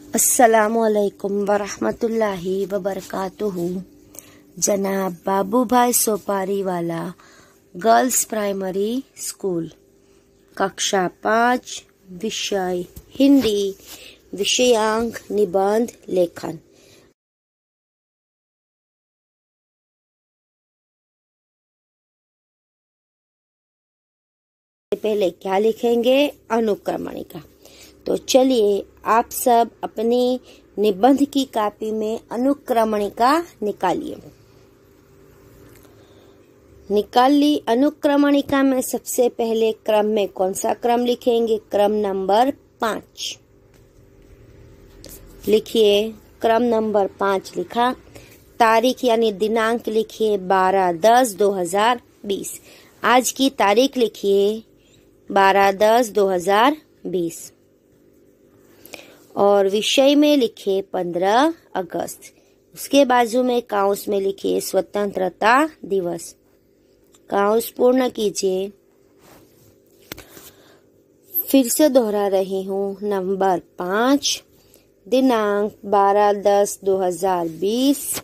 अस्सलामुअलैकुम वरहमतुल्लाहि वबरकातुहू। जनाब बाबूभाई सोपारी वाला गर्ल्स प्राइमरी स्कूल, कक्षा 5, विषय हिंदी, विषयांक निबंध लेखन। पहले क्या लिखेंगे? अनुक्रमणिका। तो चलिए आप सब अपनी निबंध की कॉपी में अनुक्रमणिका निकालिए। निकाल ली। अनुक्रमणिका में सबसे पहले क्रम में कौन सा क्रम लिखेंगे? क्रम नंबर 5 लिखिए। क्रम नंबर 5 लिखा। तारीख यानी दिनांक लिखिए 12/10/2020। आज की तारीख लिखिए 12/10/2020 और विषय में लिखिए 15 अगस्त। उसके बाजू में काउंस में लिखिए स्वतंत्रता दिवस। काउंस पूर्ण कीजिए। फिर से दोहरा रही हूँ। नंबर 5, दिनांक 12/10/2020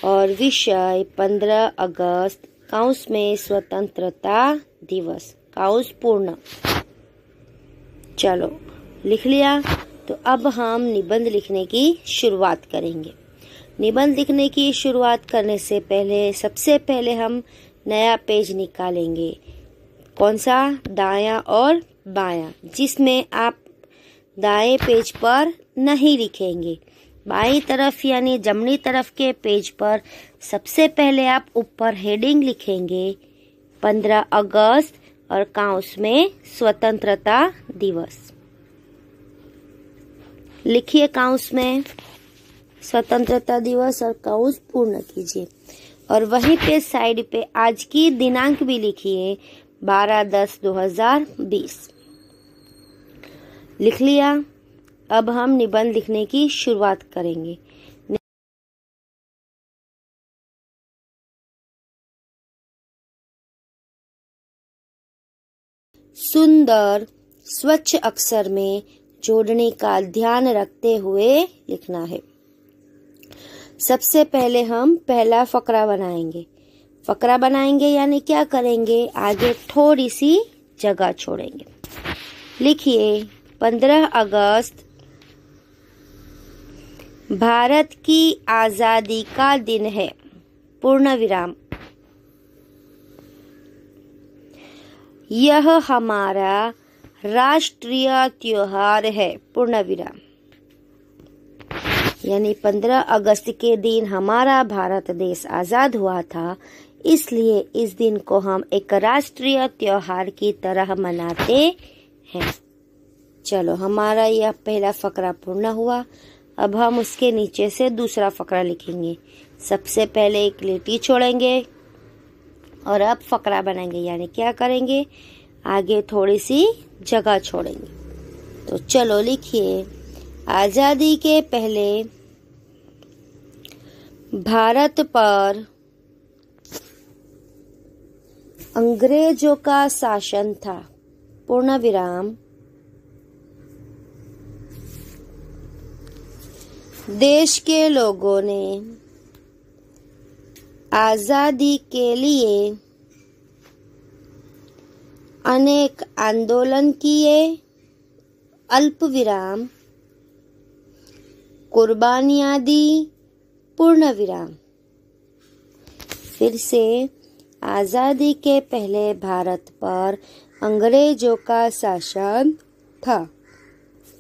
और विषय 15 अगस्त, काउंस में स्वतंत्रता दिवस, काउंस पूर्ण। चलो लिख लिया। तो अब हम निबंध लिखने की शुरुआत करेंगे। निबंध लिखने की शुरुआत करने से पहले सबसे पहले हम नया पेज निकालेंगे। कौन सा? दायां और बायां, जिसमें आप दाएं पेज पर नहीं लिखेंगे। बाईं तरफ यानी जमनी तरफ के पेज पर सबसे पहले आप ऊपर हेडिंग लिखेंगे 15 अगस्त और काउंस में स्वतंत्रता दिवस। लिखिए काउंस में स्वतंत्रता दिवस और काउंस पूर्ण कीजिए। और वहीं पे साइड पे आज की दिनांक भी लिखिए 12/10/2020। लिख लिया। अब हम निबंध लिखने की शुरुआत करेंगे। सुंदर स्वच्छ अक्षर में जोड़ने का ध्यान रखते हुए लिखना है। सबसे पहले हम पहला फकरा बनाएंगे। फकरा बनाएंगे यानी क्या करेंगे? आगे थोड़ी सी जगह छोड़ेंगे। लिखिए 15 अगस्त भारत की आजादी का दिन है, पूर्ण विराम। यह हमारा राष्ट्रीय त्योहार है, पूर्ण विराम। यानी 15 अगस्त के दिन हमारा भारत देश आजाद हुआ था, इसलिए इस दिन को हम एक राष्ट्रीय त्योहार की तरह मनाते हैं। चलो हमारा यह पहला फकरा पूर्ण हुआ। अब हम उसके नीचे से दूसरा फकरा लिखेंगे। सबसे पहले एक लिटी छोड़ेंगे और अब फकरा बनाएंगे। यानी क्या करेंगे? आगे थोड़ी सी जगह छोड़ेंगे। तो चलो लिखिए। आजादी के पहले भारत पर अंग्रेजों का शासन था, पूर्ण विराम। देश के लोगों ने आजादी के लिए अनेक आंदोलन किए, अल्प विराम, कुर्बानियां दी, पूर्ण विराम। फिर से आजादी के पहले भारत पर अंग्रेजों का शासन था।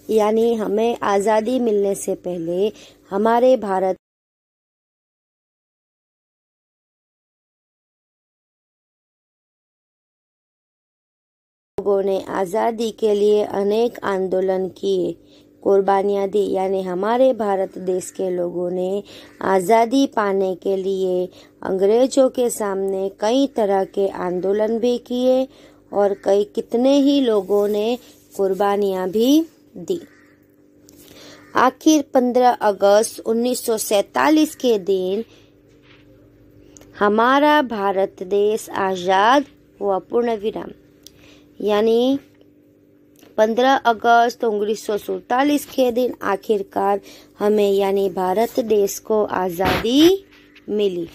यानी हमें आजादी मिलने से पहले हमारे भारत लोगों ने आजादी के लिए अनेक आंदोलन किए, कुर्बानियां दी। यानी हमारे भारत देश के लोगों ने आजादी पाने के लिए अंग्रेजों के सामने कई तरह के आंदोलन भी किए और कितने ही लोगों ने कुर्बानियां भी दी। आखिर 15 अगस्त 1947 के दिन हमारा भारत देश आजाद हुआ, पूर्ण विराम। यानी 15 अगस्त 1947 के दिन आखिरकार हमें यानी भारत देश को आजादी मिली।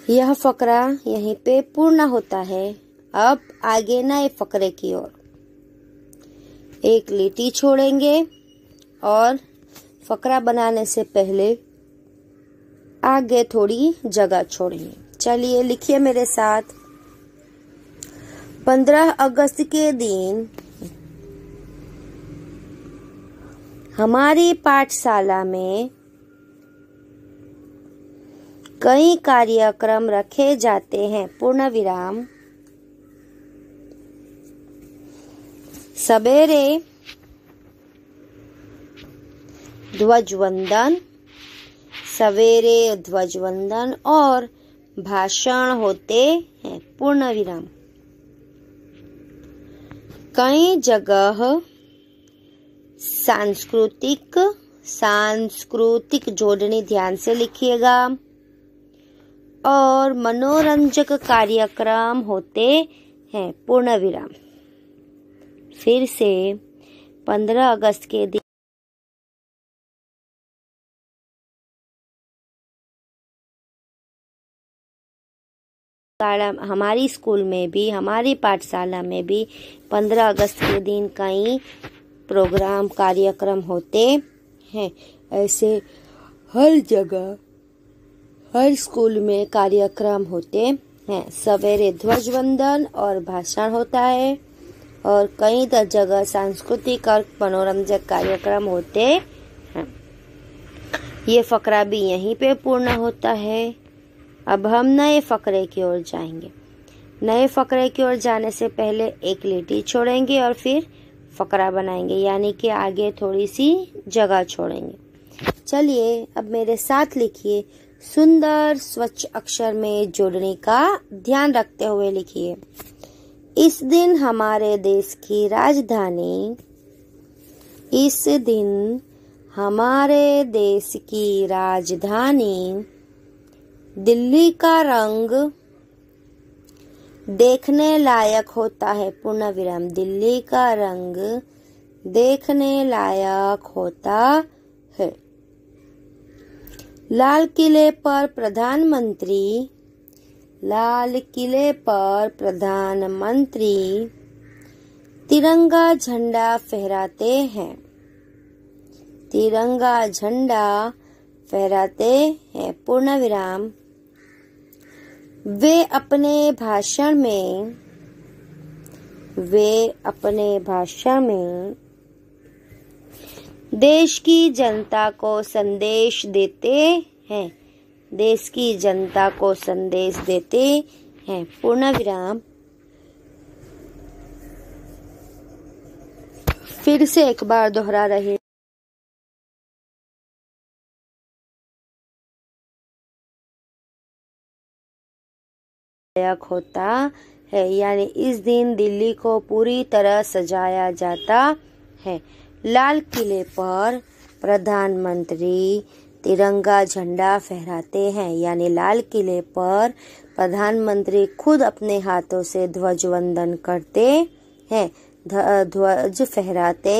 यह फकरा यहीं पे पूर्ण होता है। अब आगे नए फकरे की ओर एक लिटी छोड़ेंगे और फकरा बनाने से पहले आगे थोड़ी जगह छोड़ेंगे। चलिए लिखिए मेरे साथ। 15 अगस्त के दिन हमारी पाठशाला में कई कार्यक्रम रखे जाते हैं। पूर्ण विराम। सवेरे ध्वजवंदन, सवेरे ध्वजवंदन और भाषण होते हैं। पूर्ण विराम। कई जगह सांस्कृतिक जोड़नी ध्यान से लिखिएगा और मनोरंजक कार्यक्रम होते हैं। पूर्ण विराम। फिर से 15 अगस्त के दिन हमारी स्कूल में भी, हमारी पाठशाला में भी 15 अगस्त के दिन कई प्रोग्राम कार्यक्रम होते हैं। ऐसे हर जगह हर स्कूल में कार्यक्रम होते हैं। सवेरे ध्वजवंदन और भाषण होता है और कई जगह सांस्कृतिक और मनोरंजक कार्यक्रम होते हैं। ये फकरा भी यहीं पे पूर्ण होता है। अब हम नए फकरे की ओर जाएंगे। नए फकरे की ओर जाने से पहले एक लिटी छोड़ेंगे और फिर फकरा बनाएंगे, यानी कि आगे थोड़ी सी जगह छोड़ेंगे। चलिए अब मेरे साथ लिखिए। सुंदर स्वच्छ अक्षर में जोड़ने का ध्यान रखते हुए लिखिए। इस दिन हमारे देश की राजधानी, इस दिन हमारे देश की राजधानी दिल्ली का रंग देखने लायक होता है। पूर्ण विराम। दिल्ली का रंग देखने लायक होता है। लाल किले पर प्रधानमंत्री तिरंगा झंडा फहराते हैं। तिरंगा झंडा फहराते हैं। पूर्ण विराम। वे अपने भाषण में देश की जनता को संदेश देते हैं। देश की जनता को संदेश देते हैं। पूर्ण विराम। फिर से एक बार दोहरा रहे। होता है, यानी इस दिन दिल्ली को पूरी तरह सजाया जाता है। लाल किले पर प्रधानमंत्री तिरंगा झंडा फहराते हैं, यानी लाल किले पर प्रधानमंत्री खुद अपने हाथों से ध्वजवंदन करते हैं, ध्वज फहराते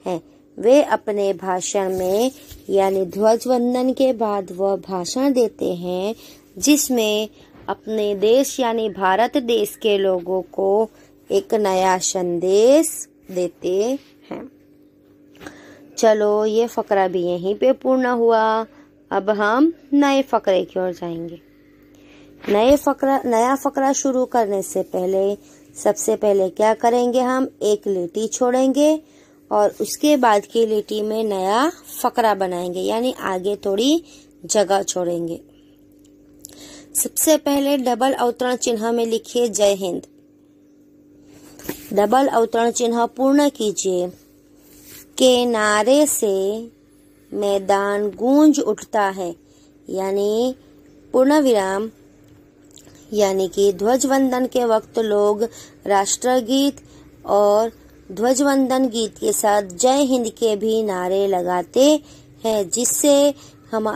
हैं। वे अपने भाषण में यानी ध्वजवंदन के बाद वह भाषण देते हैं जिसमें अपने देश यानी भारत देश के लोगों को एक नया संदेश देते हैं। चलो ये फकरा भी यहीं पे पूर्ण हुआ। अब हम नए फकरे की ओर जाएंगे। नया फकरा शुरू करने से पहले सबसे पहले क्या करेंगे, हम एक लिटी छोड़ेंगे और उसके बाद की लिटी में नया फकरा बनाएंगे, यानी आगे थोड़ी जगह छोड़ेंगे। सबसे पहले डबल अवतरण चिन्ह में लिखिए जय हिंद। डबल अवतरण चिन्ह पूर्ण कीजिए। के नारे से मैदान गूंज उठता है, यानी पूर्ण विराम, यानी कि ध्वजवंदन के वक्त लोग राष्ट्रगीत और ध्वजवंदन गीत के साथ जय हिंद के भी नारे लगाते हैं, जिससे हम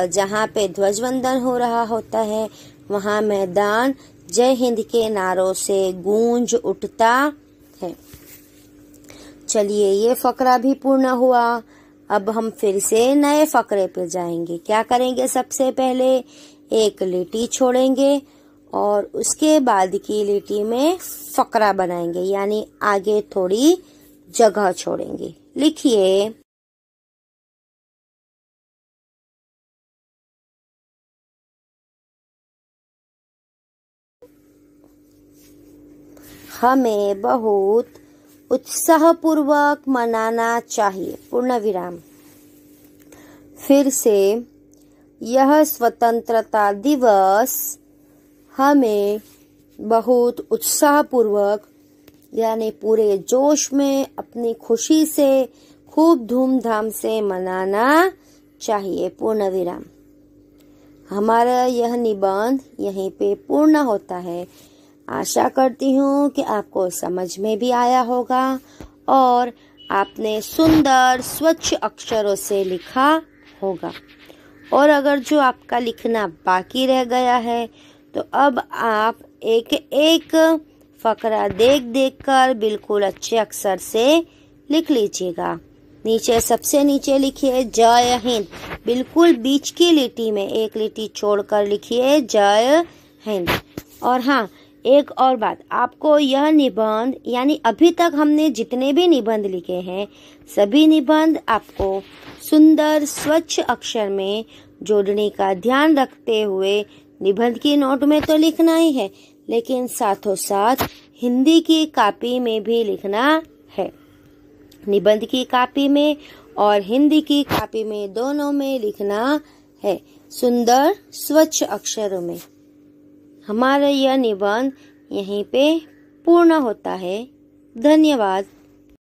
जहाँ पे ध्वजवंदन हो रहा होता है वहाँ मैदान जय हिंद के नारों से गूंज उठता है। चलिए, ये फकरा भी पूर्ण हुआ। अब हम फिर से नए फकरे पे जाएंगे। क्या करेंगे? सबसे पहले एक लिटी छोड़ेंगे और उसके बाद की लिटी में फकरा बनाएंगे, यानी आगे थोड़ी जगह छोड़ेंगे। लिखिए, हमें बहुत उत्साहपूर्वक मनाना चाहिए, पूर्ण विराम। फिर से, यह स्वतंत्रता दिवस हमें बहुत उत्साहपूर्वक यानी पूरे जोश में अपनी खुशी से खूब धूमधाम से मनाना चाहिए, पूर्ण विराम। हमारा यह निबंध यहीं पे पूर्ण होता है। आशा करती हूँ कि आपको समझ में भी आया होगा और आपने सुंदर स्वच्छ अक्षरों से लिखा होगा। और अगर जो आपका लिखना बाकी रह गया है तो अब आप एक एक फकरा देख देख कर बिल्कुल अच्छे अक्षर से लिख लीजिएगा। नीचे, सबसे नीचे लिखिए जय हिंद। बिल्कुल बीच की लिटी में एक लिटी छोड़कर लिखिए जय हिंद। और हाँ, एक और बात, आपको यह निबंध यानी अभी तक हमने जितने भी निबंध लिखे हैं सभी निबंध आपको सुंदर स्वच्छ अक्षर में जोड़ने का ध्यान रखते हुए निबंध की नोट में तो लिखना ही है, लेकिन साथों साथ हिंदी की कॉपी में भी लिखना है। निबंध की कॉपी में और हिंदी की कॉपी में, दोनों में लिखना है सुंदर स्वच्छ अक्षरों में। हमारा यह निबंध यहीं पे पूर्ण होता है। धन्यवाद।